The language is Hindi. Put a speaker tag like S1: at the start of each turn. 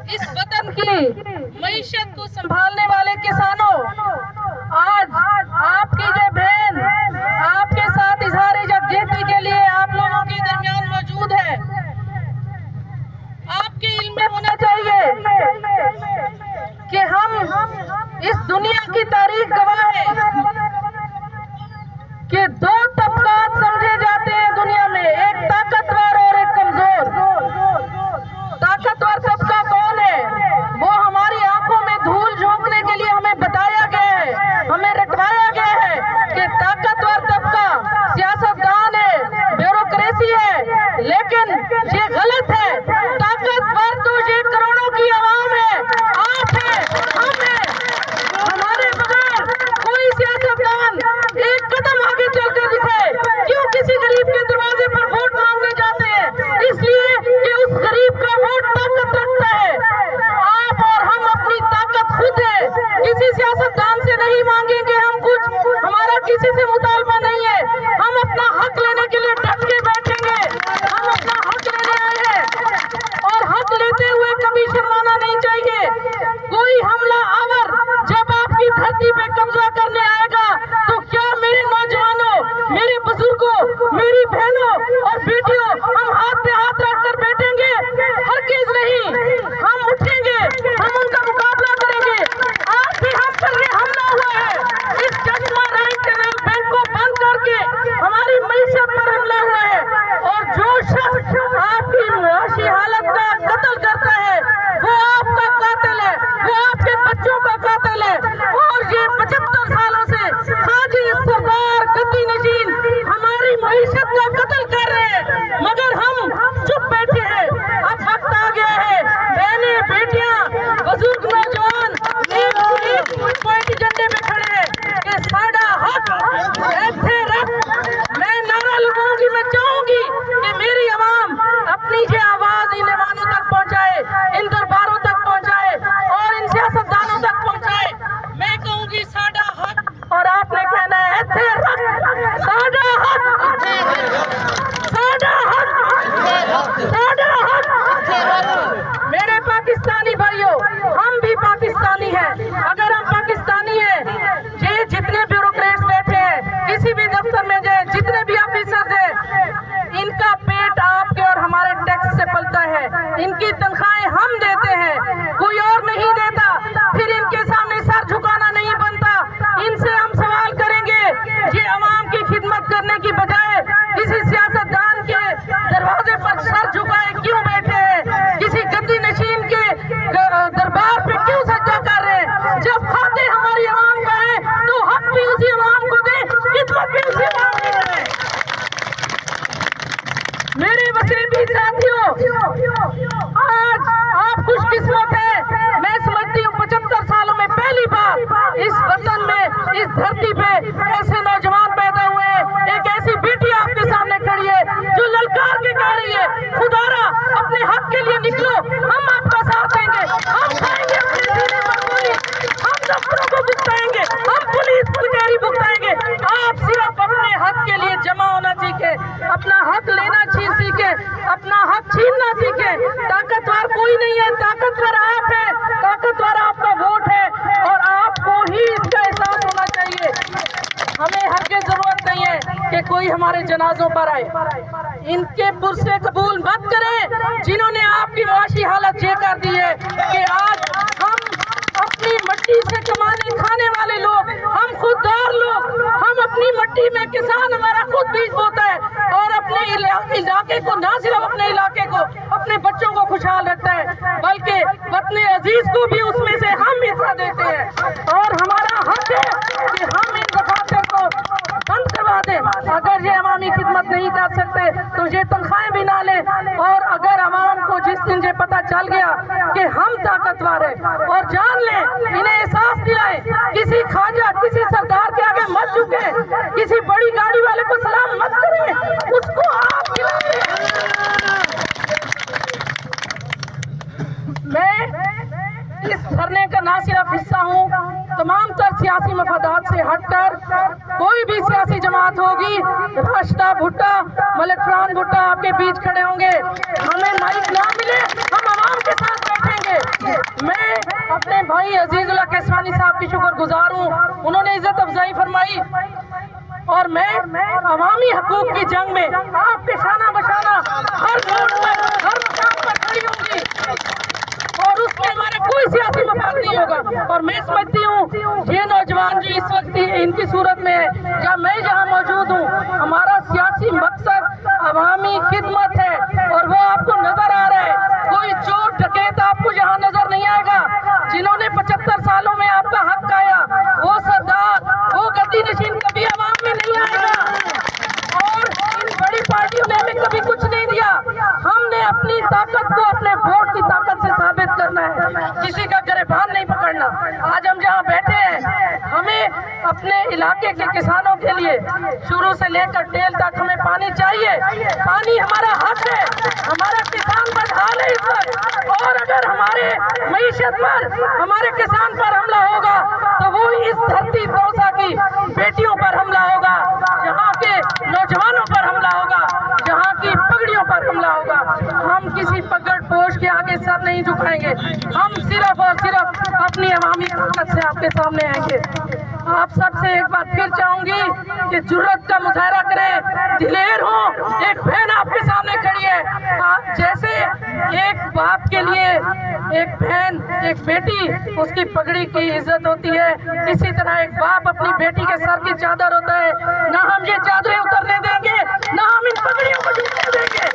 S1: इस वतन की मईशत को संभालने वाले किसानों, आज आपकी जो बहन आपके साथ इजहार यकजहती के लिए आप लोगों के दरमियान मौजूद है। आपके इल्म में होना चाहिए कि हम इस दुनिया की तारीख गवाह है कि दो तबकात समझे जाते हैं दुनिया में, एक ताकतवर और एक कमजोर। ताकतवर तबका कौन है? वो हमारी आंखों में धूल झोंकने के लिए हमें बताया गया है, हमें रटवाया गया है कि ताकतवर तबका सियासतदान है, ब्यूरोक्रेसी है, लेकिन ये गलत है। ताकतवर तो ये करोड़ों की आवाम है, आप है, हम है। हमारे बगैर कोई सियासतदान एक कदम आगे चलकर दिखाए। क्यों किसी गरीब के दरवाजे पर वोट मांगने जाते हैं? इसलिए कि उस गरीब का वोट ताकत रखता है। आप और हम अपनी ताकत खुद है, किसी सियासतदान से नहीं मांगेंगे हम कुछ, हमारा किसी से मुतालबा नहीं है। हम अपना हक लेने के लिए डट के बैठेंगे, हम अपना हक लेने आए हैं और हक लेते हुए कभी शर्माना नहीं चाहिए। कोई हमला आवर जब आपकी धरती पे कब्जा करने आएगा तो क्या मेरे नौजवानों, मेरे बुजुर्गों, मेरी बहनों और बेटियों, हम हाथ पे हाथ रखकर बैठेंगे? हरगिज़ नहीं, हम उठेंगे, हम उनका मुकाबला करेंगे। आज भी हम पर ये हमला हुआ है, इस चश्मा राइट कैनाल बैंक को बंद करके हमारी मईशत पर हमला हुआ है। और जो शख्स आपकी मुआशी हालत का कत्ल करता है वो आपका कातिल है, वो आपके बच्चों का कातिल है। और ये 75 सालों से हाजी सरदार गद्दी नशीन हमारी मईशत का कत्ल कर रहे हैं, मगर हम चुप बैठे हैं। अब वक्त आ गया है, बहनें, बेटियां, बुजुर्ग, नौजवान एक पॉइंट एजेंडे पे खड़े हैं कि साडा हक ऐसे रख। मैं नारा लगाऊंगी, मैं चाहूंगी कि मेरी आवाम अपनी ये आवाज इन ऐवानों तक पहुंचाए, इन दरबारों तक पहुंचाए और इन सियासतदानों तक पहुंचाए। मैं कहूंगी साडा हक और आपने कहना है ऐसे रख। साडा हक, साडा हक, साडा हक। मेरे पाकिस्तानी भाइयों, हम भी पाकिस्तानी हैं। अगर हम पाकिस्तानी हैं, ये जितने ब्यूरोक्रेट्स बैठे हैं किसी भी दफ्तर में जाए, जितने भी ऑफिसर्स हैं, इनका पेट आपके और हमारे टैक्स से पलता है। इनकी तनख्वाहें हम देते हैं, कोई और नहीं देता। फिर इनके सामने सर झुकाना नहीं बनता। इनसे हम सवाल करेंगे, ये अवाम की खिदमत करने की बजाय किसी सियासतदान के दरवाजे पर सर झुकाए क्यों बैठे हैं? किसी गद्दी नशीन के दरबार पे क्यों सज्जा कर रहे हैं? जब खाते हमारी आवाम का है तो हक भी उसी आवाम को दे, खिदमत भी उसी आवाम को करें। मेरे वसेबी साथियों, आज आप खुशकिस्मत हैं। मैं समझती हूँ 75 सालों में पहली बार इस वतन में, इस धरती पे ऐसे नौजवान पैदा हुए हैं। एक ऐसी बेटी आपके सामने खड़ी है जो ललकार के कह रही है, खुदारा अपने हक के लिए निकलो, हम आपका साथ देंगे, हम खाएंगे अपने सीने पर गोली, हम दफ्तरों को भुगताएंगे, हम पुलिस कचहरी भुगताएंगे। आप सिर्फ अपने हक के लिए जमा होना सीखे, अपना हक लेना सीखे, अपना हक छीनना सीखे। ताकतवर कोई नहीं है, ताकतवर आप है, ताकतवर आपका वोट है और आपको ही इसका एहसास होना चाहिए। हमें हर की जरूरत नहीं है कि कोई हमारे जनाजों पर आए। इनके पुरसे कबूल मत करें जिन्होंने आपकी मुआशी हालत ये कर दी है कि आज हम अपनी मट्टी से कमाने खाने वाले लोग, हम खुददार लोग, हम अपनी मट्टी में किसान हमारा खुद बीज बोता है और अपने इलाके को, ना सिर्फ अपने इलाके को, अपने बच्चों को खुशहाल रखता है, बल्कि अपने अजीज को भी उसमें से हम हिस्सा देते हैं। और हमारा हक है कि हम इन दफातर को बंद करवा दें। अगर ये अवामी खिदमत नहीं कर सकते तो ये तनख्वाहें भी ना लें। और अगर अवाम को जिस दिन ये पता चल गया कि हम ताकतवर है और जान लें, इन्हें एहसास दिलाएं, किसी ख्वाजा, किसी सरदार के आगे मत झुके, किसी बड़ी गाड़ी वाले को सलाम मत करें, उसको आप खिलाएं। मैं इस धरने का ना सिर्फ हिस्सा हूँ, तमाम तर सियासी मफादात से हटकर कोई भी सियासी जमात होगी, राशिदा भुट्टा, मलिक फरहान भुट्टा आपके बीच खड़े होंगे। हमें माइक ना मिले, हम आवाम के साथ बैठेंगे। आपकी शुक्रगुजार हूँ। उन्होंने इज्जत अफजाई फरमाई और मैं अवामी हकूक की जंग में आपके शाना बशाना हर मोड़ पर, हर मकाम पर खड़ी होंगी और उसमें हमारा कोई सियासी मफाद नहीं होगा। और मैं समझती हूँ ये नौजवान जो इस वक्त इनकी सूरत में है या मैं जहाँ मौजूद हूँ, हमारा सियासी मकसद अवामी खिदमत है और वो आपको नजर आ रहा है। कोई चोर डकैत आपको यहाँ नजर नहीं आएगा। जिन्होंने 75 सालों में आपका हक खाया, वो सरदार, वो गद्दी नशीन कभी अवाम में नहीं आएगा। और इन बड़ी पार्टियों ने हमें कभी कुछ नहीं दिया। हमने अपनी ताकत को अपने वोट की ताकत से साबित करना है, किसी का गिरबान नहीं पकड़ना। आज हम जहाँ बैठे हैं, हमें अपने इलाके के किसानों के लिए शुरू से लेकर टेल तक हमें पानी चाहिए। पानी हमारा हक है, हमारा किसान बदहाल है इस वक्त। और अगर हमारे मईशत पर, हमारे किसान पर हमला होगा तो वो इस धरती दौसा की बेटियों पर हमला होगा, जहाँ के नौजवानों पर हमला होगा, जहाँ की पगड़ियों पर हमला होगा। हम किसी पगड़ पोश के आगे सर नहीं झुकाएंगे। हम सिर्फ और सिर्फ अपनी अवामी ताकत से आपके सामने आएंगे। आप सबसे एक बार फिर चाहूंगी कि जुर्रत का मुजाहरा करें, दिलेर हो। एक बहन आपके सामने खड़ी है। जैसे एक बाप के लिए एक बहन, एक बेटी, उसकी पगड़ी की इज्जत होती है, इसी तरह एक बाप अपनी बेटी के सर की चादर होता है। ना हम ये चादरें उतरने देंगे, ना हम इन पगड़ियों को झुकने देंगे।